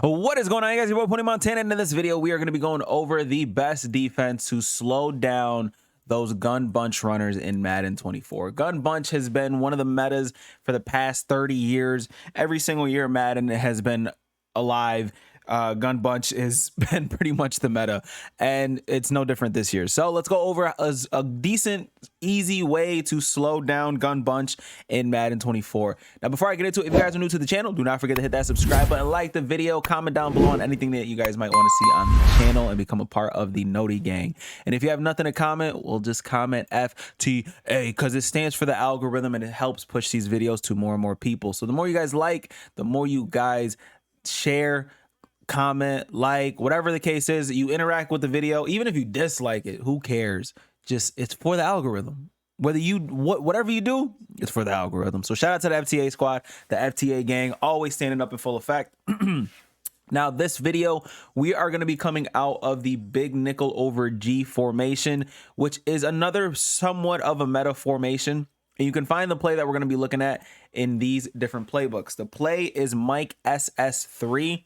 What is going on, guys? Your boy Pony Montana, and in this video, we are going to be going over the best defense to slow down those gun bunch runners in Madden 24. Gun bunch has been one of the metas for the past 30 years. Every single year Madden has been alive. Gun bunch has been pretty much the meta, and it's no different this year. So let's go over a decent, easy way to slow down gun bunch in Madden 24. Now, before I get into it, if you guys are new to the channel, do not forget to hit that subscribe button, like the video, comment down below on anything that you guys might want to see on the channel, and become a part of the Noti gang. And if you have nothing to comment, we'll just comment FTA, because it stands for the algorithm and it helps push these videos to more and more people. So the more you guys like, the more you guys share, comment, like, whatever the case is, you interact with the video. Even if you dislike it, who cares? Just, it's for the algorithm. Whether you whatever you do, it's for the algorithm. So shout out to the FTA squad, the FTA gang, always standing up in full effect. Now, this video, we are going to be coming out of the big nickel over G formation, which is another somewhat of a meta formation. And you can find the play that we're going to be looking at in these different playbooks. The play is Mike SS3.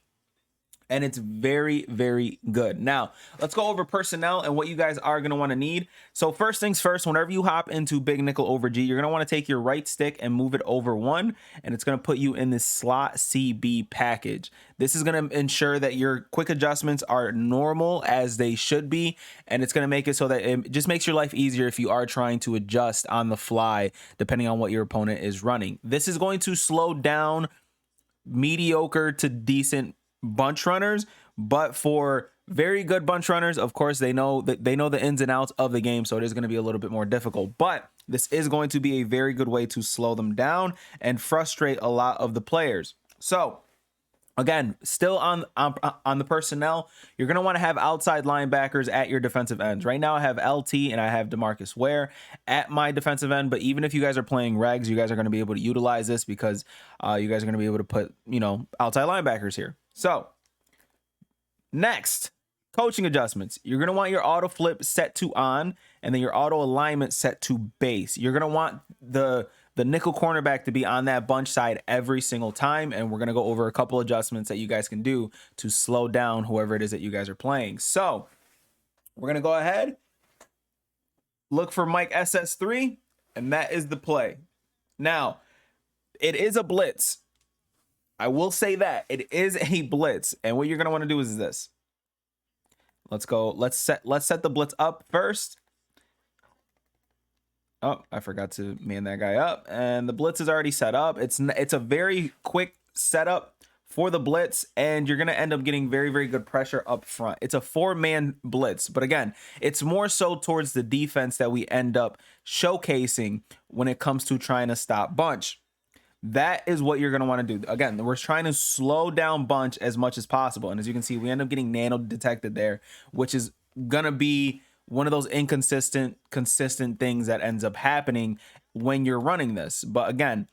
And it's very, very good. Now, let's go over personnel and what you guys are going to want to need. So first things first, whenever you hop into big nickel over G, you're going to want to take your right stick and move it over one, and it's going to put you in this slot CB package. This is going to ensure that your quick adjustments are normal as they should be, and it's going to make it so that it just makes your life easier if you are trying to adjust on the fly, depending on what your opponent is running. This is going to slow down mediocre to decent bunch runners, but for very good bunch runners, of course, they know the ins and outs of the game, so it is going to be a little bit more difficult. But this is going to be a very good way to slow them down and frustrate a lot of the players. So again, still on the personnel, you're going to want to have outside linebackers at your defensive ends. Right now I have LT and I have DeMarcus Ware at my defensive end, but even if you guys are playing regs, you guys are going to be able to utilize this because you guys are going to be able to put, outside linebackers here. So next, coaching adjustments. You're going to want your auto flip set to on, and then your auto alignment set to base. You're going to want the nickel cornerback to be on that bunch side every single time, and we're going to go over a couple adjustments that you guys can do to slow down whoever it is that you guys are playing. So we're going to go ahead, look for Mike SS3, and that is the play. Now, it is a blitz. I will say that it is a blitz, and what you're going to want to do is this. Let's go. Let's set the blitz up first. Oh, I forgot to man that guy up, and the blitz is already set up. It's a very quick setup for the blitz, and you're going to end up getting very, very good pressure up front. It's a 4-man blitz, but again, it's more so towards the defense that we end up showcasing when it comes to trying to stop bunch. That is what you're going to want to do. Again, we're trying to slow down bunch as much as possible. And as you can see, we end up getting nano detected there, which is going to be one of those consistent things that ends up happening when you're running this. But again,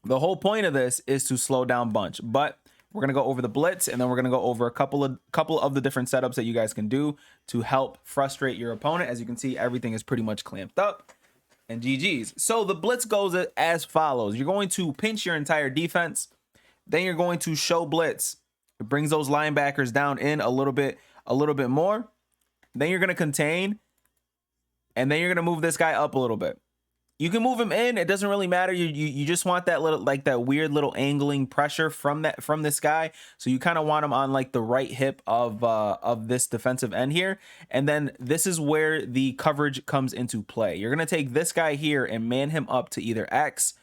the whole point of this is to slow down bunch. But we're going to go over the blitz, and then we're going to go over a couple of the different setups that you guys can do to help frustrate your opponent. As you can see, everything is pretty much clamped up. And GG's. So the blitz goes as follows. You're going to pinch your entire defense. Then you're going to show blitz. It brings those linebackers down in a little bit more. Then you're going to contain. And then you're going to move this guy up a little bit. You can move him in. It doesn't really matter. You just want that little, like that weird little angling pressure from this guy. So you kind of want him on like the right hip of this defensive end here. And then this is where the coverage comes into play. You're going to take this guy here and man him up to either X,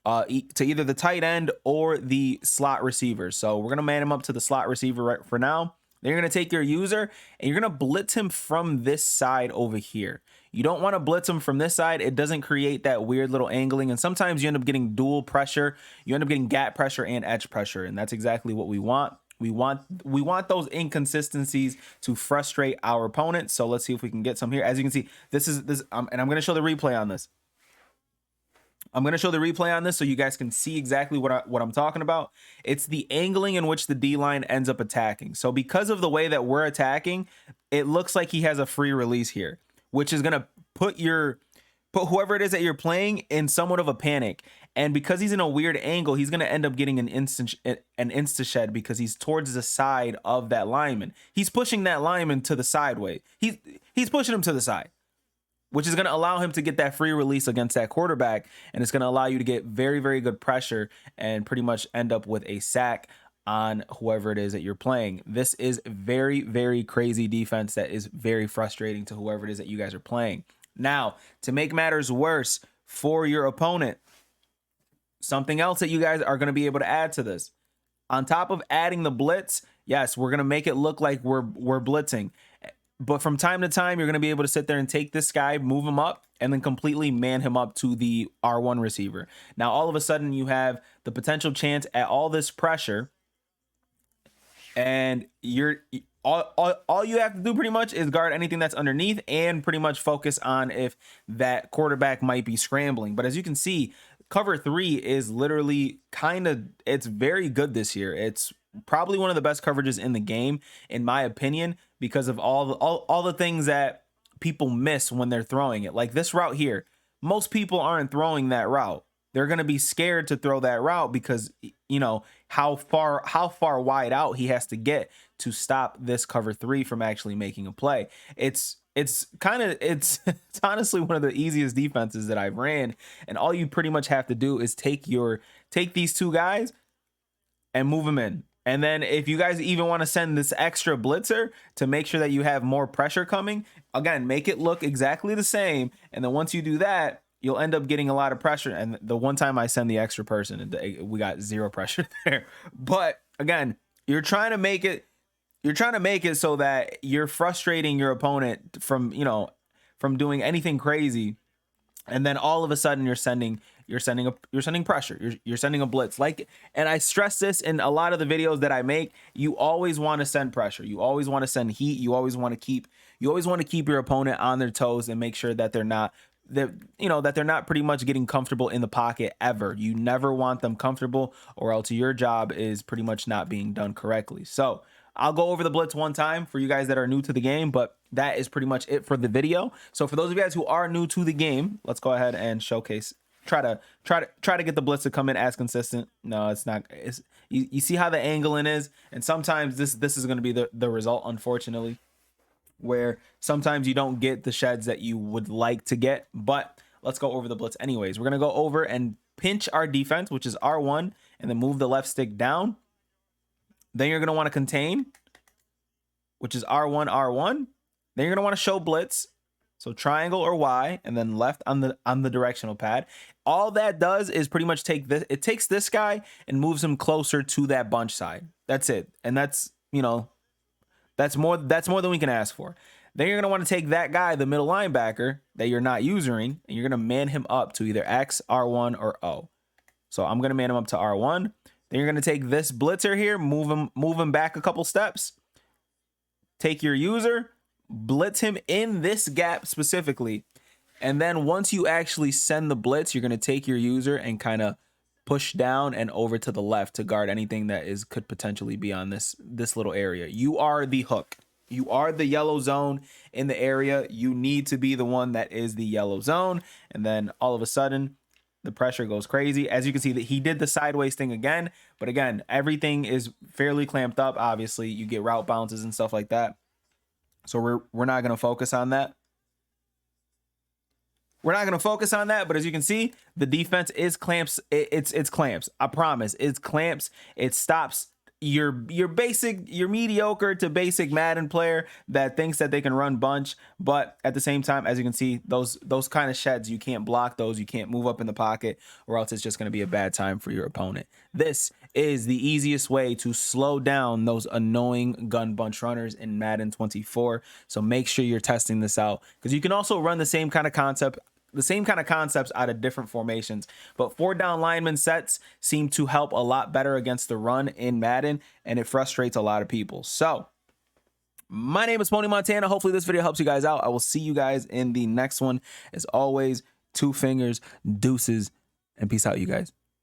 to either the tight end or the slot receiver. So we're going to man him up to the slot receiver right for now. Then you're going to take your user and you're going to blitz him from this side over here. You don't want to blitz him from this side. It doesn't create that weird little angling. And sometimes you end up getting dual pressure. You end up getting gap pressure and edge pressure. And that's exactly what we want. We want those inconsistencies to frustrate our opponent. So let's see if we can get some here. As you can see, and I'm going to show the replay on this. I'm going to show the replay on this so you guys can see exactly what I'm talking about. It's the angling in which the D-line ends up attacking. So because of the way that we're attacking, it looks like he has a free release here, which is going to put whoever it is that you're playing in somewhat of a panic. And because he's in a weird angle, he's going to end up getting an insta shed because he's towards the side of that lineman. He's pushing that lineman to the sideway. He's pushing him to the side, which is going to allow him to get that free release against that quarterback. And it's going to allow you to get very, very good pressure and pretty much end up with a sack on whoever it is that you're playing. This is very, very crazy defense that is very frustrating to whoever it is that you guys are playing. Now, to make matters worse for your opponent, something else that you guys are going to be able to add to this. On top of adding the blitz, yes, we're going to make it look like we're blitzing. But from time to time, you're going to be able to sit there and take this guy, move him up, and then completely man him up to the R1 receiver. Now, all of a sudden, you have the potential chance at all this pressure. And all you have to do pretty much is guard anything that's underneath and pretty much focus on if that quarterback might be scrambling. But as you can see, cover 3 is literally it's very good this year. It's probably one of the best coverages in the game, in my opinion, because of all the things that people miss when they're throwing it. Like this route here, most people aren't throwing that route. They're going to be scared to throw that route because, you know, how far wide out he has to get to stop this cover 3 from actually making a play. It's honestly one of the easiest defenses that I've ran. And all you pretty much have to do is take these two guys and move them in. And then if you guys even want to send this extra blitzer to make sure that you have more pressure coming, again, make it look exactly the same. And then once you do that, you'll end up getting a lot of pressure. And the one time I send the extra person, we got 0 pressure there. But again, you're trying to make it so that you're frustrating your opponent from doing anything crazy. And then all of a sudden you're sending pressure. You're sending a blitz. And I stress this in a lot of the videos that I make. You always want to send pressure. You always want to send heat. You always want to keep your opponent on their toes and make sure that they're not pretty much getting comfortable in the pocket ever. You never want them comfortable, or else your job is pretty much not being done correctly. So I'll go over the blitz one time for you guys that are new to the game, but that is pretty much it for the video. So for those of you guys who are new to the game, let's go ahead and showcase. Try to get the blitz to come in as consistent. No, it's not. You see how the angling is, and sometimes this is going to be the result, unfortunately, where sometimes you don't get the sheds that you would like to get. But let's go over the blitz anyways. We're going to go over and pinch our defense, which is R1, and then move the left stick down. Then you're going to want to contain, which is R1, R1. Then you're going to want to show blitz. So triangle or Y, and then left on the directional pad. All that does is pretty much take this. It takes this guy and moves him closer to that bunch side. That's it. And that's more than we can ask for. Then you're going to want to take that guy, the middle linebacker that you're not using, and you're going to man him up to either X, R1, or O. So I'm going to man him up to R1. Then you're going to take this blitzer here, move him back a couple steps. Take your user, blitz him in this gap specifically. And then once you actually send the blitz, you're going to take your user and kind of push down and over to the left to guard anything that could potentially be on this little area. You are the hook. You are the yellow zone in the area. You need to be the one that is the yellow zone. And then all of a sudden, the pressure goes crazy. As you can see, that he did the sideways thing again. But again, everything is fairly clamped up. Obviously, you get route bounces and stuff like that. So we're not going to focus on that. We're not going to focus on that, but as you can see, the defense is clamps. It's clamps. I promise. It's clamps. It stops your mediocre to basic Madden player that thinks that they can run bunch, but at the same time, as you can see, those kind of sheds, you can't block those. You can't move up in the pocket, or else it's just going to be a bad time for your opponent. This is the easiest way to slow down those annoying gun bunch runners in Madden 24. So make sure you're testing this out, because you can also run the same kind of concepts out of different formations. But 4-down lineman sets seem to help a lot better against the run in Madden, and it frustrates a lot of people. So my name is Pony Montana. Hopefully this video helps you guys out. I will see you guys in the next one. As always, 2 fingers, deuces, and peace out, you guys.